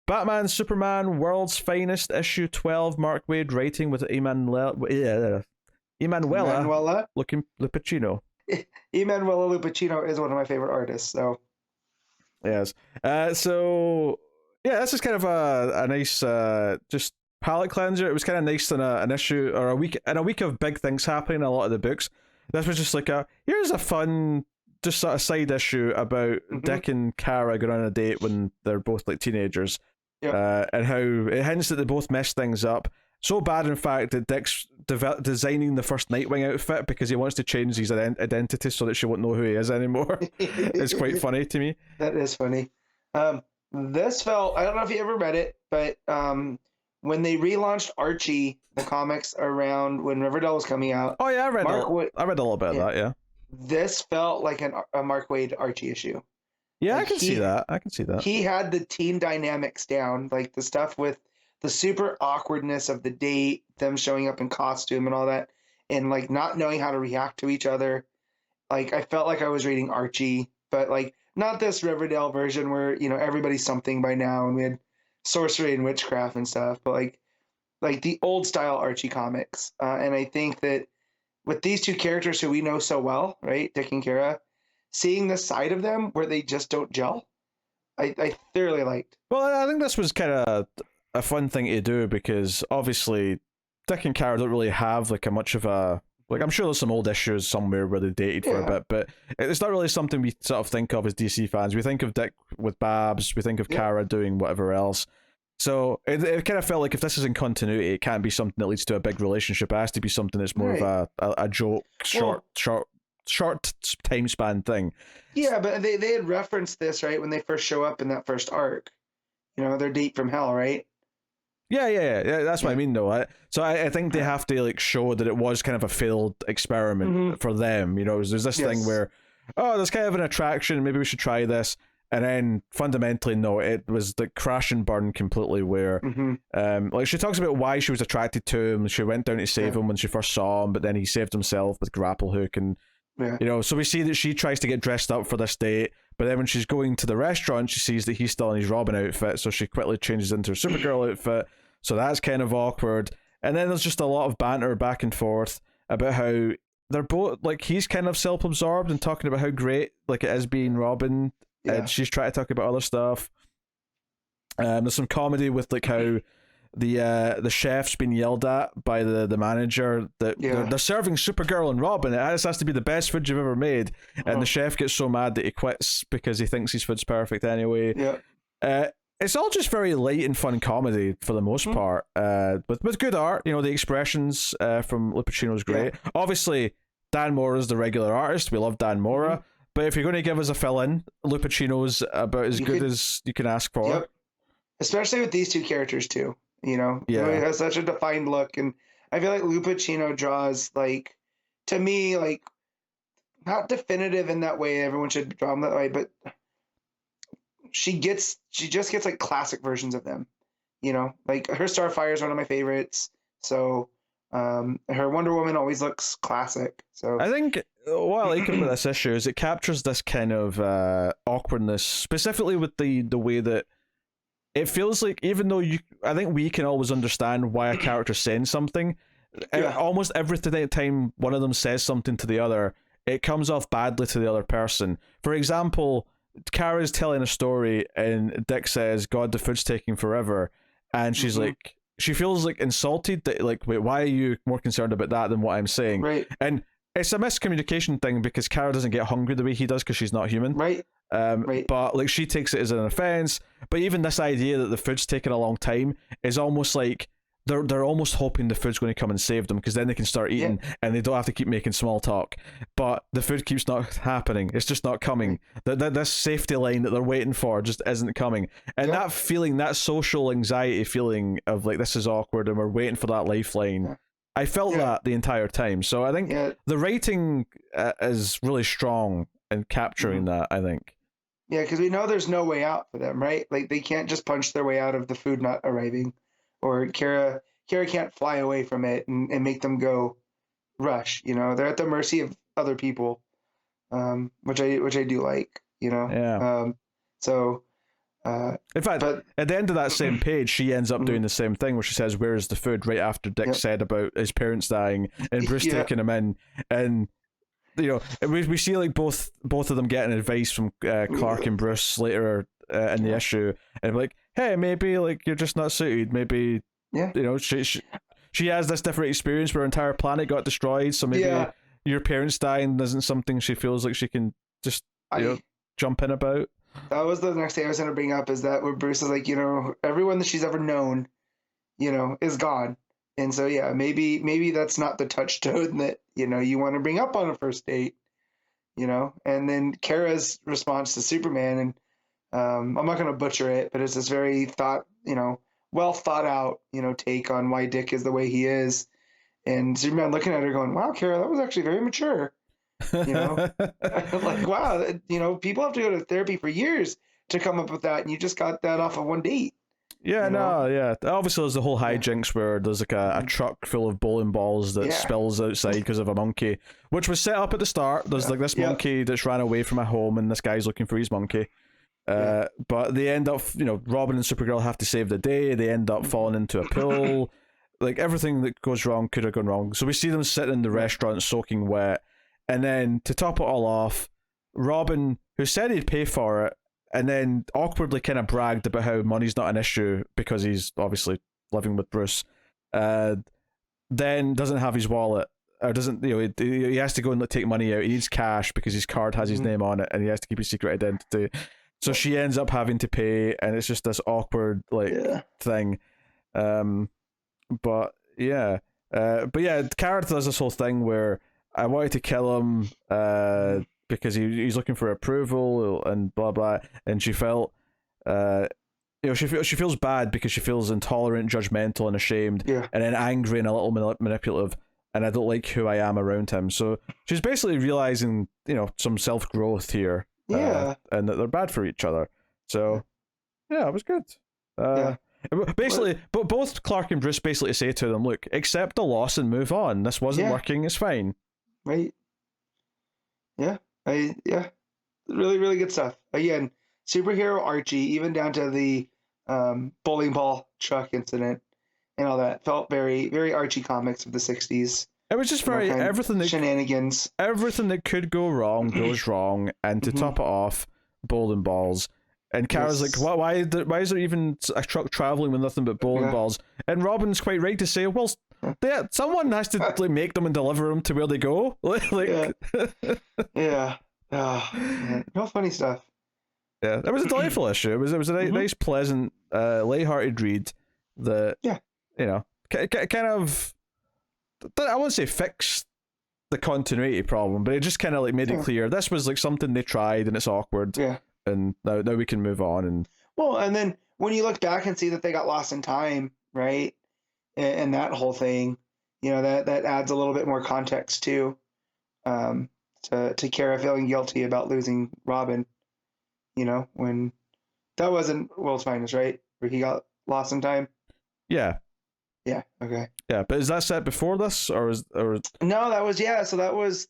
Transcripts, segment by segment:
Batman Superman World's Finest issue 12, Mark Waid writing with Emanuela Manuela Lupacino. Emanuela Lupacino is one of my favorite artists. So Yes. So yeah, this is kind of a nice just palette cleanser. It was kind of nice in an issue or a week of big things happening in a lot of the books. This was just like here's a fun just sort of side issue about Dick and Kara going on a date when they're both like teenagers. Yep. And how it hints that they both messed things up. So bad, in fact, that Dick's designing the first Nightwing outfit because he wants to change his identity so that she won't know who he is anymore. It's quite funny to me. That is funny. This felt, I don't know if you ever read it, but when they relaunched Archie, the comics around when Riverdale was coming out. Oh yeah, I read a little bit of that, yeah. This felt like a Mark Waid Archie issue. Yeah, like I can see that. He had the teen dynamics down, like the stuff with the super awkwardness of the date, them showing up in costume and all that, and like not knowing how to react to each other. Like I felt like I was reading Archie, but like not this Riverdale version where, you know, everybody's something by now and we had sorcery and witchcraft and stuff, but like the old style Archie comics. And I think that with these two characters who we know so well, right, Dick and Kara, seeing the side of them where they just don't gel, I thoroughly liked. Well, I think this was kind of a fun thing to do because obviously Dick and Kara don't really have like a much of a like. I'm sure there's some old issues somewhere where they dated for a bit, but it's not really something we sort of think of as DC fans. We think of Dick with Babs, we think of Kara doing whatever else. So it kind of felt like if this is in continuity, it can't be something that leads to a big relationship. It has to be something that's more of a joke, short time span thing. Yeah, but they had referenced this, right, when they first show up in that first arc. You know, their date from hell, right? Yeah. That's what I mean, though. So I think they have to like show that it was kind of a failed experiment for them. You know, there's this thing where, there's kind of an attraction. Maybe we should try this. And then fundamentally, no, it was the crash and burn completely. Where, like she talks about why she was attracted to him. She went down to save him when she first saw him, but then he saved himself with grapple hook and. Yeah. You know, so we see that she tries to get dressed up for this date, but then when she's going to the restaurant, she sees that he's still in his Robin outfit, so she quickly changes into her Supergirl outfit. So that's kind of awkward. And then there's just a lot of banter back and forth about how they're both like he's kind of self-absorbed and talking about how great like it is being Robin, and she's trying to talk about other stuff. There's some comedy with like how the chef's been yelled at by the manager that they're serving Supergirl and Robin. This has to be the best food you've ever made, and the chef gets so mad that he quits because he thinks his food's perfect anyway. It's all just very light and fun comedy for the most part, with good art. You know, the expressions from Lupacino's great. Obviously, Dan Mora's the regular artist. We love Dan Mora, but if you're going to give us a fill-in, Lupacino's about as good as you can ask for. Especially with these two characters too. You know, it has such a defined look, and I feel like Lupacino draws like, to me, like not definitive in that way. Everyone should draw them that way, but she just gets like classic versions of them. You know, like her Starfire is one of my favorites. So her Wonder Woman always looks classic. So I think what I like about this issue is it captures this kind of awkwardness, specifically with the way that. It feels like even though I think we can always understand why a character's saying something, almost every time one of them says something to the other, it comes off badly to the other person. For example, Kara's telling a story and Dick says, "God, the food's taking forever," and she's like, she feels like insulted that like, wait, why are you more concerned about that than what I'm saying? Right. And it's a miscommunication thing because Kara doesn't get hungry the way he does because she's not human. Right. But like she takes it as an offense. But even this idea that the food's taking a long time is almost like they're almost hoping the food's going to come and save them because then they can start eating and they don't have to keep making small talk. But the food keeps not happening. It's just not coming. This safety line that they're waiting for just isn't coming. And that feeling, that social anxiety feeling of like this is awkward and we're waiting for that lifeline. I felt that the entire time. So I think the writing is really strong in capturing that, I think. Yeah, because we know there's no way out for them, right? Like they can't just punch their way out of the food not arriving, or Kara can't fly away from it and make them go rush. You know, they're at the mercy of other people, which I do like. You know, yeah. In fact, but at the end of that same page, she ends up doing the same thing where she says, "Where's the food?" right after Dick said about his parents dying and Bruce taking him in, and we see like both of them getting advice from Clark and Bruce later in the issue, and like, hey, maybe like you're just not suited. Maybe she has this different experience where her entire planet got destroyed, so maybe your parents dying isn't something she feels like she can just jump in about. That was the next thing I was going to bring up, is that where Bruce is like, everyone that she's ever known, is gone. And so, yeah, maybe that's not the touchstone that, you want to bring up on a first date, And then Kara's response to Superman, and I'm not going to butcher it, but it's this very well thought out, take on why Dick is the way he is. And Superman looking at her going, wow, Kara, that was actually very mature. Like, wow, people have to go to therapy for years to come up with that, and you just got that off of one date. Obviously there's the whole hijinks where there's like a truck full of bowling balls that spills outside because of a monkey, which was set up at the start. There's like this monkey that's ran away from a home, and this guy's looking for his monkey. But they end up, Robin and Supergirl have to save the day. They end up falling into a pool. Like, everything that goes wrong could have gone wrong. So we see them sitting in the restaurant soaking wet. And then, to top it all off, Robin, who said he'd pay for it, and then awkwardly kind of bragged about how money's not an issue because he's obviously living with Bruce, then doesn't have his wallet, or doesn't, he has to go and take money out. He needs cash because his card has his name on it, and he has to keep his secret identity. So she ends up having to pay, and it's just this awkward thing. But yeah, Kara does this whole thing where I wanted to kill him because he's looking for approval and blah blah, and she felt she feels bad because she feels intolerant, judgmental, and ashamed, and then angry and a little manipulative, and I don't like who I am around him. So she's basically realizing some self growth here, and that they're bad for each other. So it was good. Basically, but both Clark and Bruce basically say to them, look, accept the loss and move on. This wasn't working, it's fine. Right. Really, really good stuff. Again, superhero Archie, even down to the bowling ball truck incident and all that, felt very, very Archie comics of the 60s. It was just very, shenanigans. Everything that could go wrong goes wrong, and to top it off, bowling balls. And Kara's like, why is there even a truck traveling with nothing but bowling balls? And Robin's quite right to say, well, someone has to make them and deliver them to where they go. No funny stuff. Yeah, it was a delightful issue. It was a nice, pleasant, light-hearted read that kind of, I won't say fixed the continuity problem, but it just kind of like made it clear this was like something they tried and it's awkward. Yeah. And now we can move on. And then when you look back and see that they got lost in time, right, and that whole thing, that adds a little bit more context too, to Kara feeling guilty about losing Robin. When that wasn't World's Finest, right, where he got lost in time. Yeah. Yeah. Okay. Yeah, but is that set before this, or No, that was So that was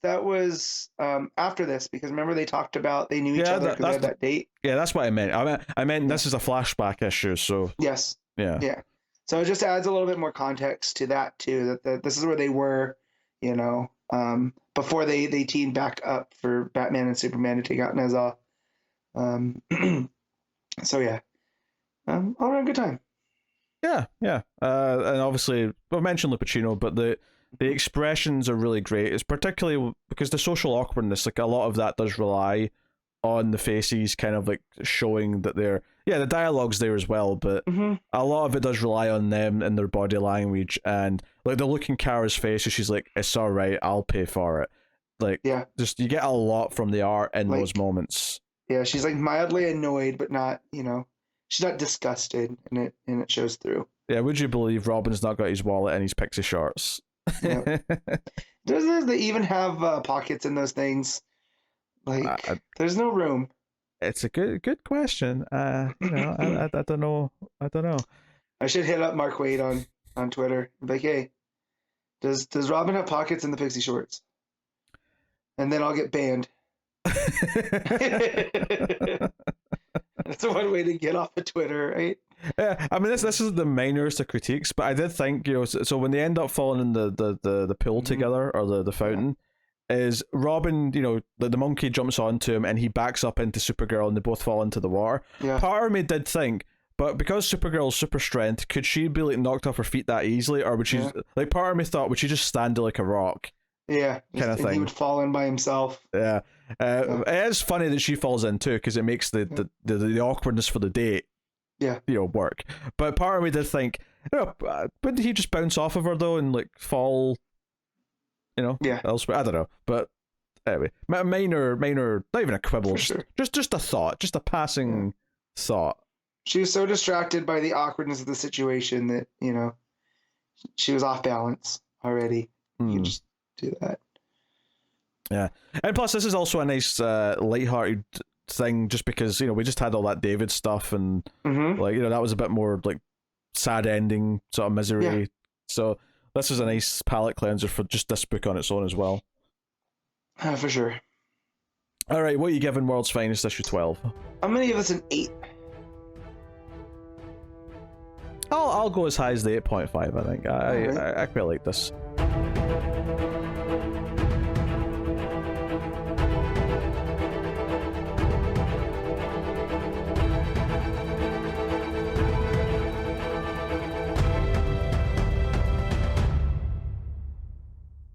after this, because remember they talked about they knew each other because they had that date. Yeah, that's what I meant. I meant this is a flashback issue, so yes. Yeah. Yeah. So it just adds a little bit more context to that too. That this is where they were, before they teamed back up for Batman and Superman to take out Nezha. So yeah, all around good time. Yeah. And obviously, we've mentioned Lupacino, but the expressions are really great. It's particularly because the social awkwardness, like a lot of that does rely on the faces kind of like showing that they're, the dialogue's there as well, but a lot of it does rely on them and their body language, and like the look in Kara's face, she's like, it's all right, I'll pay for it. Like, just you get a lot from the art in those moments. Yeah, she's like mildly annoyed, but not, she's not disgusted, and it shows through. Yeah, would you believe Robin's not got his wallet and his pixie shorts? Yep. Does they even have pockets in those things? Like, there's no room. It's a good question. I don't know. I should hit up Mark Waid on Twitter. Like, hey, does Robin have pockets in the pixie shorts? And then I'll get banned. That's That's one way to get off of Twitter, right? Yeah, I mean this is the minorest of critiques, but I did think, you know, so when they end up falling in the pool together, or the fountain, is Robin, you know, the monkey jumps onto him and he backs up into Supergirl and they both fall into the water. Yeah. Part of me did think, but because Supergirl's super strength, could she be like knocked off her feet that easily, or would she like? Part of me thought, would she just stand like a rock? Yeah, kind of thing. He would fall in by himself. Yeah, it is funny that she falls in too, because it makes the awkwardness for the date, you know, work. But part of me did think, you know, wouldn't he just bounce off of her though and like fall, you know, elsewhere? I don't know, but anyway, minor, not even a quibble, just a thought, just a passing thought. She was so distracted by the awkwardness of the situation that, you know, she was off balance already. You just do that. Yeah, and plus this is also a nice lighthearted thing, just because, you know, we just had all that David stuff, and like, you know, that was a bit more like sad ending sort of misery. So this is a nice palate cleanser for just this book on its own as well. For sure. All right, what are you giving World's Finest issue 12? I'm gonna give this an 8. I'll go as high as the 8.5. I think I quite like this.